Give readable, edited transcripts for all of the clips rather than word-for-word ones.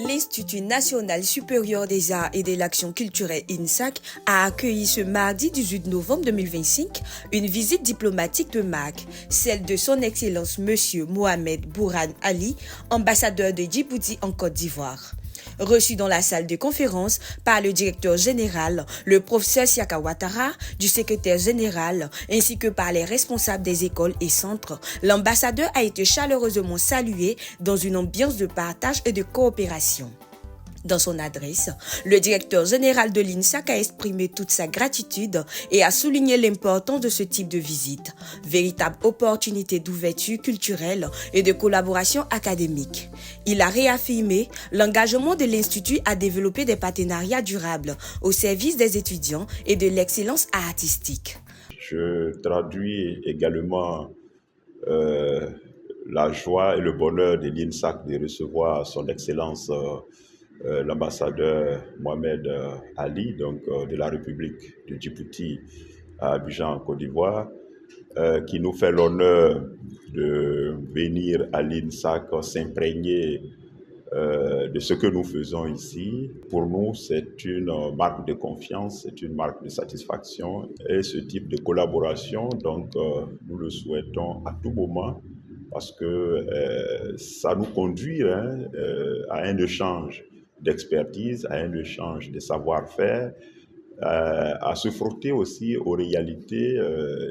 l'Institut national supérieur des arts et de l'action culturelle INSAC a accueilli ce mardi 18 novembre 2025 une visite diplomatique de marque, celle de son Excellence Monsieur Mohamed Bourhan Ali, ambassadeur de Djibouti en Côte d'Ivoire. Reçu dans la salle de conférence par le directeur général, le professeur Siaka Ouattara, du secrétaire général, ainsi que par les responsables des écoles et centres, l'ambassadeur a été chaleureusement salué dans une ambiance de partage et de coopération. Dans son adresse, le directeur général de l'INSAC a exprimé toute sa gratitude et a souligné l'importance de ce type de visite, véritable opportunité d'ouverture culturelle et de collaboration académique. Il a réaffirmé l'engagement de l'Institut à développer des partenariats durables au service des étudiants et de l'excellence artistique. Je traduis également la joie et le bonheur de l'INSAC de recevoir son Excellence l'ambassadeur Mohamed Ali, donc de la République de Djibouti à Abidjan, en Côte d'Ivoire, qui nous fait l'honneur de venir à l'INSAC s'imprégner de ce que nous faisons ici. Pour nous, c'est une marque de confiance, c'est une marque de satisfaction. Et ce type de collaboration, donc, nous le souhaitons à tout moment parce que ça nous conduit à un échange d'expertise, à un échange de savoir-faire, à se frotter aussi aux réalités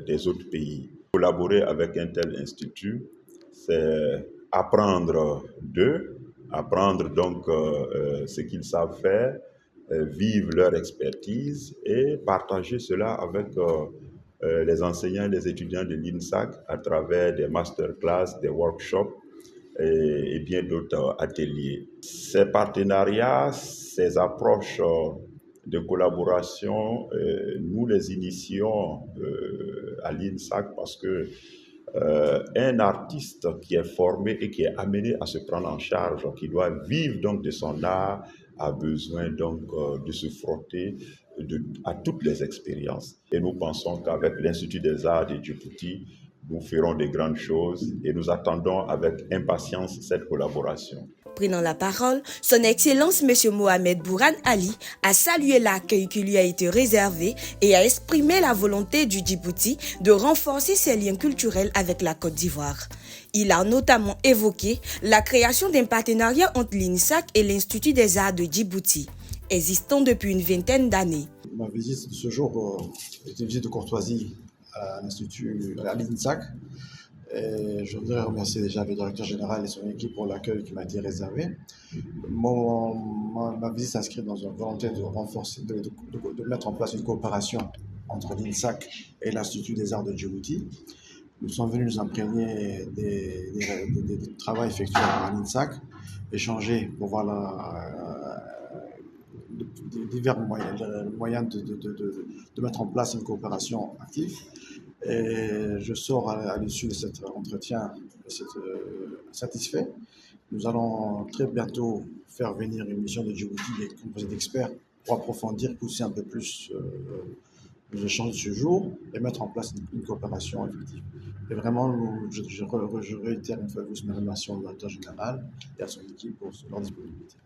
des autres pays. Collaborer avec un tel institut, c'est apprendre d'eux, apprendre donc ce qu'ils savent faire, vivre leur expertise et partager cela avec les enseignants et les étudiants de l'INSAC à travers des masterclass, des workshops et bien d'autres ateliers. Ces partenariats, ces approches de collaboration, nous les initions à l'INSAC parce que un artiste qui est formé et qui est amené à se prendre en charge, qui doit vivre donc de son art, a besoin donc de se frotter à toutes les expériences. Et nous pensons qu'avec l'Institut des arts de Djibouti, nous ferons de grandes choses et nous attendons avec impatience cette collaboration. Prenant la parole, son Excellence M. Mohamed Bourhan Ali a salué l'accueil qui lui a été réservé et a exprimé la volonté du Djibouti de renforcer ses liens culturels avec la Côte d'Ivoire. Il a notamment évoqué la création d'un partenariat entre l'INSAC et l'Institut des arts de Djibouti, existant depuis une vingtaine d'années. Ma visite de ce jour est une visite de courtoisie à l'Institut, à l'INSAC. Et je voudrais remercier déjà le directeur général et son équipe pour l'accueil qui m'a été réservé. Ma visite s'inscrit dans une volonté de renforcer, de mettre en place une coopération entre l'INSAC et l'Institut des arts de Djibouti. Nous sommes venus nous imprégner des travaux effectués par l'INSAC, échanger pour voir divers moyens de mettre en place une coopération active. Et je sors à l'issue de cet entretien satisfait. Nous allons très bientôt faire venir une mission de Djibouti composée d'experts pour approfondir, pousser un peu plus les échanges de ce jour et mettre en place une coopération effective. Et vraiment, je réitère une fois de plus mes remerciements au directeur général et à son équipe pour leur disponibilité.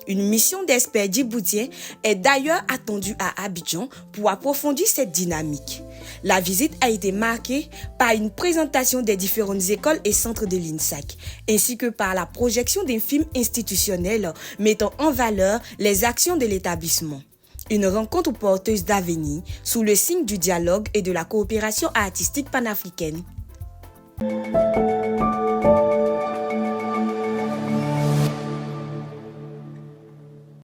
Une mission d'experts djiboutiens est d'ailleurs attendue à Abidjan pour approfondir cette dynamique. La visite a été marquée par une présentation des différentes écoles et centres de l'INSAC, ainsi que par la projection d'un film institutionnel mettant en valeur les actions de l'établissement. Une rencontre porteuse d'avenir sous le signe du dialogue et de la coopération artistique panafricaine.